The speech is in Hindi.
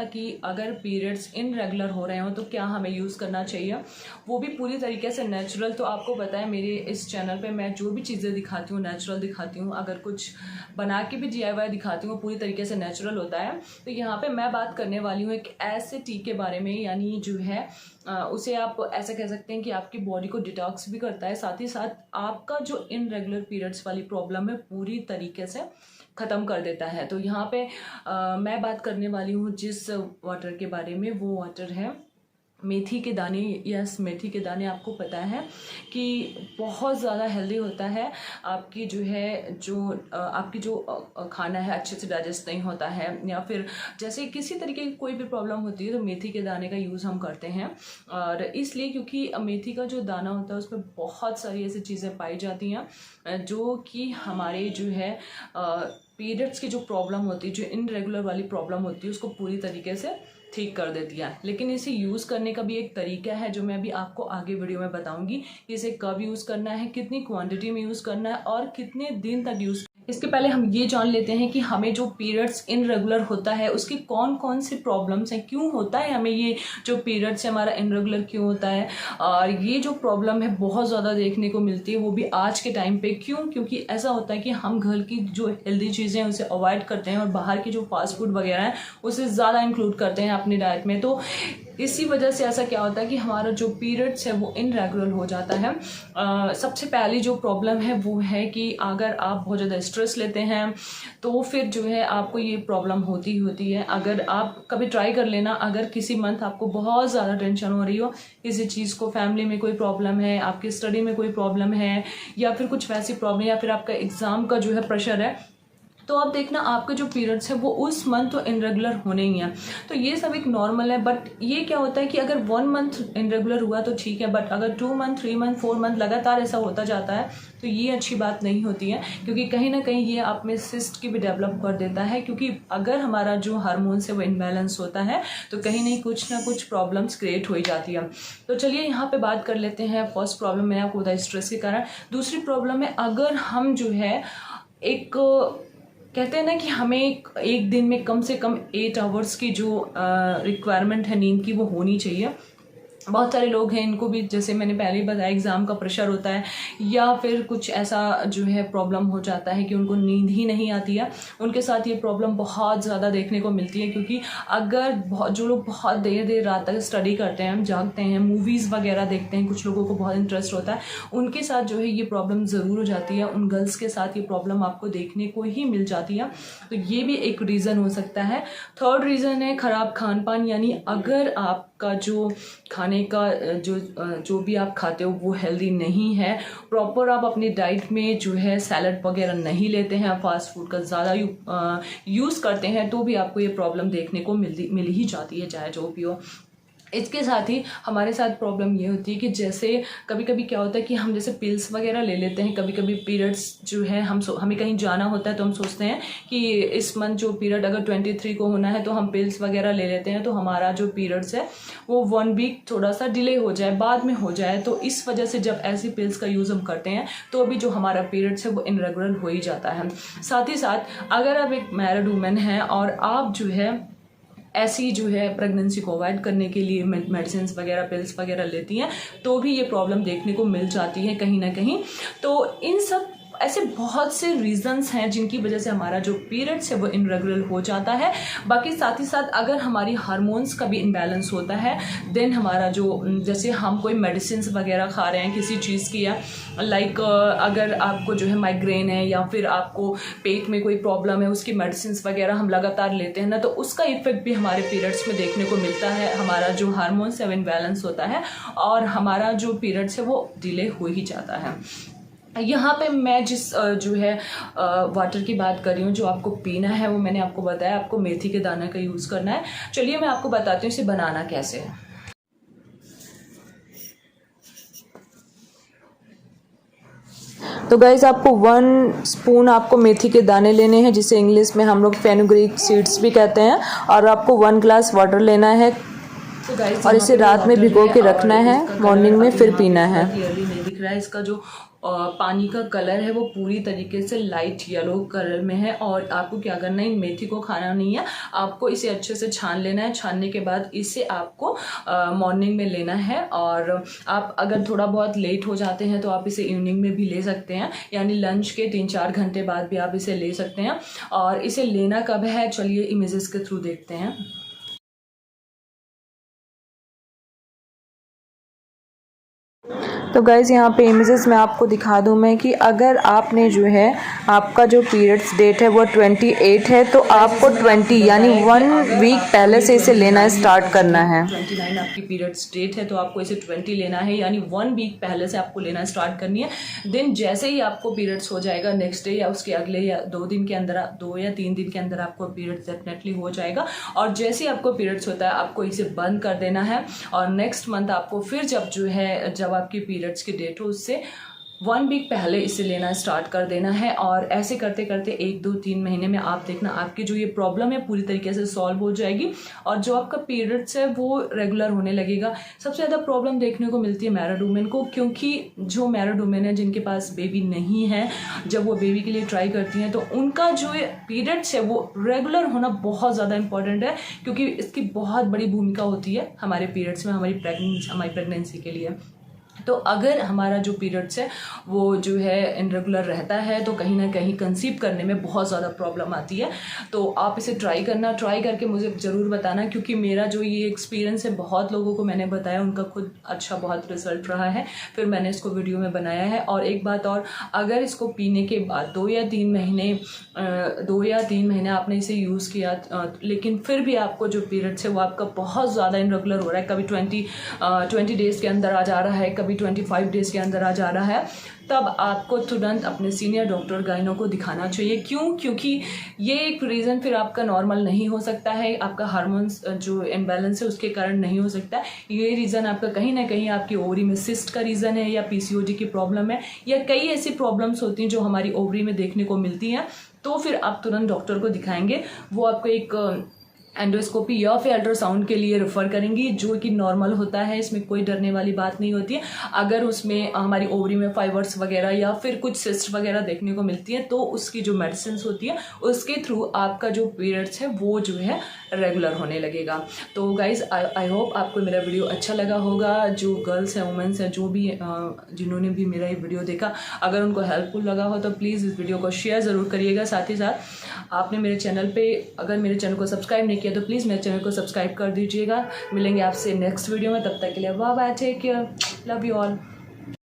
था कि अगर पीरियड्स इनरेगुलर हो रहे हो तो क्या हमें यूज़ करना चाहिए, वो भी पूरी तरीके से नेचुरल। तो आपको पता है मेरे इस चैनल पे मैं जो भी चीज़ें दिखाती हूँ नेचुरल दिखाती हूँ, अगर कुछ बना के भी DIY दिखाती हूँ पूरी तरीके से नेचुरल होता है। तो यहाँ पे मैं बात करने वाली हूँ एक ऐसे टी के बारे में, यानी जो है उसे आप ऐसा कह सकते हैं कि आपकी बॉडी को डिटॉक्स भी करता है, साथ ही साथ आपका जो इनरेगुलर पीरियड्स वाली प्रॉब्लम है पूरी तरीके से ख़त्म कर देता है। तो यहाँ पे मैं बात करने वाली हूँ जिस वाटर के बारे में, वो वाटर है मेथी के दाने। यस, मेथी के दाने आपको पता है कि बहुत ज़्यादा हेल्दी होता है। आपकी जो है आपकी जो खाना है अच्छे से डाइजेस्ट नहीं होता है, या फिर जैसे किसी तरीके की कोई भी प्रॉब्लम होती है तो मेथी के दाने का यूज़ हम करते हैं। और इसलिए क्योंकि मेथी का जो दाना होता है उसमें बहुत सारी ऐसी चीज़ें पाई जाती हैं जो कि हमारे जो है पीरियड्स की जो प्रॉब्लम होती है, जो इनरेगुलर वाली प्रॉब्लम होती है, उसको पूरी तरीके से ठीक कर देती है। लेकिन इसे यूज़ करने का भी एक तरीका है जो मैं अभी आपको आगे वीडियो में बताऊंगी कि इसे कब यूज़ करना है, कितनी क्वांटिटी में यूज़ करना है और कितने दिन तक यूज़। इसके पहले हम ये जान लेते हैं कि हमें जो पीरियड्स इनरेगुलर होता है उसकी कौन कौन सी प्रॉब्लम्स हैं, क्यों होता है हमें ये जो पीरियड्स है हमारा इनरेगुलर क्यों होता है। और ये जो प्रॉब्लम है बहुत ज़्यादा देखने को मिलती है, वो भी आज के टाइम पे। क्यों? क्योंकि ऐसा होता है कि हम घर की जो हेल्दी चीज़ें हैं उसे अवॉइड करते हैं और बाहर की जो फास्ट फूड वगैरह है उसे ज़्यादा इंक्लूड करते हैं अपनी डाइट में। तो इसी वजह से ऐसा क्या होता है कि हमारा जो पीरियड्स है वो इनरेगुलर हो जाता है। सबसे पहली जो प्रॉब्लम है वो है कि अगर आप बहुत ज़्यादा स्ट्रेस लेते हैं तो फिर जो है आपको ये प्रॉब्लम होती है। अगर आप कभी ट्राई कर लेना, अगर किसी मंथ आपको बहुत ज़्यादा टेंशन हो रही हो किसी चीज़ को, फैमिली में कोई प्रॉब्लम है, आपकी स्टडी में कोई प्रॉब्लम है, या फिर कुछ वैसी प्रॉब्लम, या फिर आपका एग्ज़ाम का जो है प्रेशर है, तो आप देखना आपके जो पीरियड्स है वो उस मंथ तो इनरेगुलर होने ही हैं। तो ये सब एक नॉर्मल है। बट ये क्या होता है कि अगर 1 मंथ इनरेगुलर हुआ तो ठीक है, बट अगर 2 मंथ 3 मंथ 4 मंथ लगातार ऐसा होता जाता है तो ये अच्छी बात नहीं होती है, क्योंकि कहीं ना कहीं ये आप में सिस्ट की भी डेवलप कर देता है। क्योंकि अगर हमारा जो हार्मोन्स है वो इनबैलेंस होता है तो कहीं नहीं कुछ ना कुछ प्रॉब्लम्स क्रिएट हो ही जाती है। तो चलिए यहाँ पे बात कर लेते हैं। फर्स्ट प्रॉब्लम मैंने आपको बताया स्ट्रेस के कारण। दूसरी प्रॉब्लम है अगर हम जो है एक कहते हैं ना कि हमें एक दिन में कम से कम 8 आवर्स की जो रिक्वायरमेंट है नींद की वो होनी चाहिए। बहुत सारे लोग हैं इनको भी, जैसे मैंने पहले ही बताया, एग्ज़ाम का प्रेशर होता है या फिर कुछ ऐसा जो है प्रॉब्लम हो जाता है कि उनको नींद ही नहीं आती है। उनके साथ ये प्रॉब्लम बहुत ज़्यादा देखने को मिलती है, क्योंकि अगर जो लोग बहुत देर देर रात तक स्टडी करते हैं, जागते हैं, मूवीज़ वगैरह देखते हैं, कुछ लोगों को बहुत इंटरेस्ट होता है, उनके साथ जो है ये प्रॉब्लम ज़रूर हो जाती है। उन गर्ल्स के साथ ये प्रॉब्लम आपको देखने को ही मिल जाती है। तो ये भी एक रीज़न हो सकता है। थर्ड रीज़न है ख़राब खान पान, यानी अगर आपका जो खाने का जो भी आप खाते हो वो हेल्दी नहीं है, प्रॉपर आप अपनी डाइट में जो है सैलड वगैरह नहीं लेते हैं, फास्ट फूड का ज़्यादा यूज़ करते हैं, तो भी आपको ये प्रॉब्लम देखने को मिल ही जाती है, चाहे जो भी हो। इसके साथ ही हमारे साथ प्रॉब्लम ये होती है कि जैसे कभी कभी क्या होता है कि हम जैसे पिल्स वगैरह ले लेते हैं। कभी कभी पीरियड्स जो है हमें कहीं जाना होता है तो हम सोचते हैं कि इस मंथ जो पीरियड अगर 23 को होना है तो हम पिल्स वगैरह ले लेते हैं, तो हमारा जो पीरियड्स है वो 1 वीक थोड़ा सा डिले हो जाए, बाद में हो जाए। तो इस वजह से जब ऐसी पिल्स का यूज़ हम करते हैं तो भी जो हमारा पीरियड्स है वो इनरेगुलर हो ही जाता है। साथ ही साथ अगर आप एक मैरिड वूमेन हैं और आप जो है ऐसी जो है प्रेगनेंसी को अवॉइड करने के लिए मेडिसिन वगैरह, पिल्स वगैरह लेती हैं, तो भी ये प्रॉब्लम देखने को मिल जाती है कहीं ना कहीं। तो इन सब ऐसे बहुत से रीजंस हैं जिनकी वजह से हमारा जो पीरियड्स है वो इनरेगुलर हो जाता है। बाकी साथ ही साथ अगर हमारी हार्मोन्स का भी इम्बैलेंस होता है, देन हमारा जो जैसे हम कोई मेडिसिन वगैरह खा रहे हैं किसी चीज़ की, या लाइक अगर आपको जो है माइग्रेन है या फिर आपको पेट में कोई प्रॉब्लम है, उसकी मेडिसिन वगैरह हम लगातार लेते हैं ना, तो उसका इफेक्ट भी हमारे पीरियड्स में देखने को मिलता है। हमारा जो हार्मोन्स है वो इम्बैलेंस होता है और हमारा जो पीरियड्स है वो डिले हो ही जाता है। यहाँ पे मैं जिस जो है वाटर की बात कर रही हूँ, जो आपको पीना है, वो मैंने आपको बताया आपको मेथी के दाने का यूज़ करना है। चलिए मैं आपको बताती हूँ इसे बनाना कैसे है। तो गाइज आपको 1 स्पून आपको मेथी के दाने लेने हैं, जिसे इंग्लिश में हम लोग फेनुग्रीक सीड्स भी कहते हैं, और आपको 1 ग्लास वाटर लेना है और इसे रात में भिगो के रखना है, मॉर्निंग में फिर पीना है। क्लियरली नहीं दिख रहा है, इसका जो पानी का कलर है वो पूरी तरीके से लाइट येलो कलर में है। और आपको क्या करना है, मेथी को खाना नहीं है, आपको इसे अच्छे से छान लेना है। छानने के बाद इसे आपको मॉर्निंग में लेना है। और आप अगर थोड़ा बहुत लेट हो जाते हैं तो आप इसे इवनिंग में भी ले सकते हैं, यानी लंच के 3-4 घंटे बाद भी आप इसे ले सकते हैं। और इसे लेना कब है, चलिए इमेजेस के थ्रू देखते हैं। तो गाइज़ यहाँ पे इमेजेस में आपको दिखा दूँ मैं कि अगर आपने जो है आपका जो पीरियड्स डेट है वो 28 है तो आपको 20 यानी 1 वीक पहले से इसे लेना स्टार्ट करना है। 29 आपकी पीरियड्स डेट है तो आपको इसे 20 लेना है, यानी 1 वीक पहले से आपको लेना स्टार्ट करनी है। देन जैसे ही आपको पीरियड्स हो जाएगा नेक्स्ट डे या उसके अगले या 2 दिन के अंदर, 2 या 3 दिन के अंदर आपको पीरियड्स डेफिनेटली हो जाएगा। और जैसे ही आपको पीरियड्स होता है आपको इसे बंद कर देना है। और नेक्स्ट मंथ आपको फिर जब आपकी पीरियड्स की डेट हो उससे 1 वीक पहले इसे लेना स्टार्ट कर देना है। और ऐसे करते करते 1-2-3 महीने में आप देखना आपकी जो ये प्रॉब्लम है पूरी तरीके से सॉल्व हो जाएगी और जो आपका पीरियड्स है वो रेगुलर होने लगेगा। सबसे ज़्यादा प्रॉब्लम देखने को मिलती है मैरिड वुमेन को, क्योंकि जो मैरिड वुमेन है जिनके पास बेबी नहीं है, जब वो बेबी के लिए ट्राई करती हैं तो उनका जो पीरियड्स है वो रेगुलर होना बहुत ज़्यादा इंपॉर्टेंट है, क्योंकि इसकी बहुत बड़ी भूमिका होती है हमारे पीरियड्स में, हमारी प्रेगनेंसी के लिए। तो अगर हमारा जो पीरियड्स है वो जो है इनरेगुलर रहता है तो कहीं ना कहीं कंसीव करने में बहुत ज़्यादा प्रॉब्लम आती है। तो आप इसे ट्राई करके मुझे ज़रूर बताना, क्योंकि मेरा जो ये एक्सपीरियंस है बहुत लोगों को मैंने बताया, उनका खुद अच्छा बहुत रिजल्ट रहा है, फिर मैंने इसको वीडियो में बनाया है। और एक बात और, अगर इसको पीने के बाद 2 या 3 महीने आपने इसे यूज़ किया लेकिन फिर भी आपको जो पीरियड्स है वो आपका बहुत ज़्यादा इनरेगुलर हो रहा है, कभी 20 डेज़ के अंदर आ जा रहा है, कभी 25 डेज़ के अंदर आ जा रहा है, तब आपको तुरंत अपने सीनियर डॉक्टर गाइनो को दिखाना चाहिए। क्यों? क्योंकि ये एक रीज़न फिर आपका नॉर्मल नहीं हो सकता है, आपका हार्मोन्स जो इम्बैलेंस है उसके कारण नहीं हो सकता। ये रीज़न आपका कहीं ना कहीं आपकी ओवरी में सिस्ट का रीज़न है, या पीसीओडी की प्रॉब्लम है, या कई ऐसी प्रॉब्लम्स होती हैं जो हमारी ओवरी में देखने को मिलती हैं। तो फिर आप तुरंत डॉक्टर को दिखाएंगे, वो आपको एक एंडोस्कोपी या फिर अल्ट्रासाउंड के लिए रेफ़र करेंगी, जो कि नॉर्मल होता है, इसमें कोई डरने वाली बात नहीं होती है। अगर उसमें हमारी ओवरी में फाइबर्स वगैरह या फिर कुछ सिस्ट वगैरह देखने को मिलती है तो उसकी जो मेडिसिन होती है उसके थ्रू आपका जो पीरियड्स है वो जो है रेगुलर होने लगेगा। तो गाइज़ आई होप आपको मेरा वीडियो अच्छा लगा होगा। जो गर्ल्स हैं, वुमेंस हैं, जो भी जिन्होंने भी मेरा ये वीडियो देखा, अगर उनको हेल्पफुल लगा हो तो प्लीज़ इस वीडियो को शेयर ज़रूर करिएगा। साथ ही साथ आपने मेरे चैनल पे अगर मेरे चैनल को सब्सक्राइब नहीं किया तो प्लीज़ मेरे चैनल को सब्सक्राइब कर दीजिएगा। मिलेंगे आपसे नेक्स्ट वीडियो में, तब तक के लिए bye bye, take care, love you all.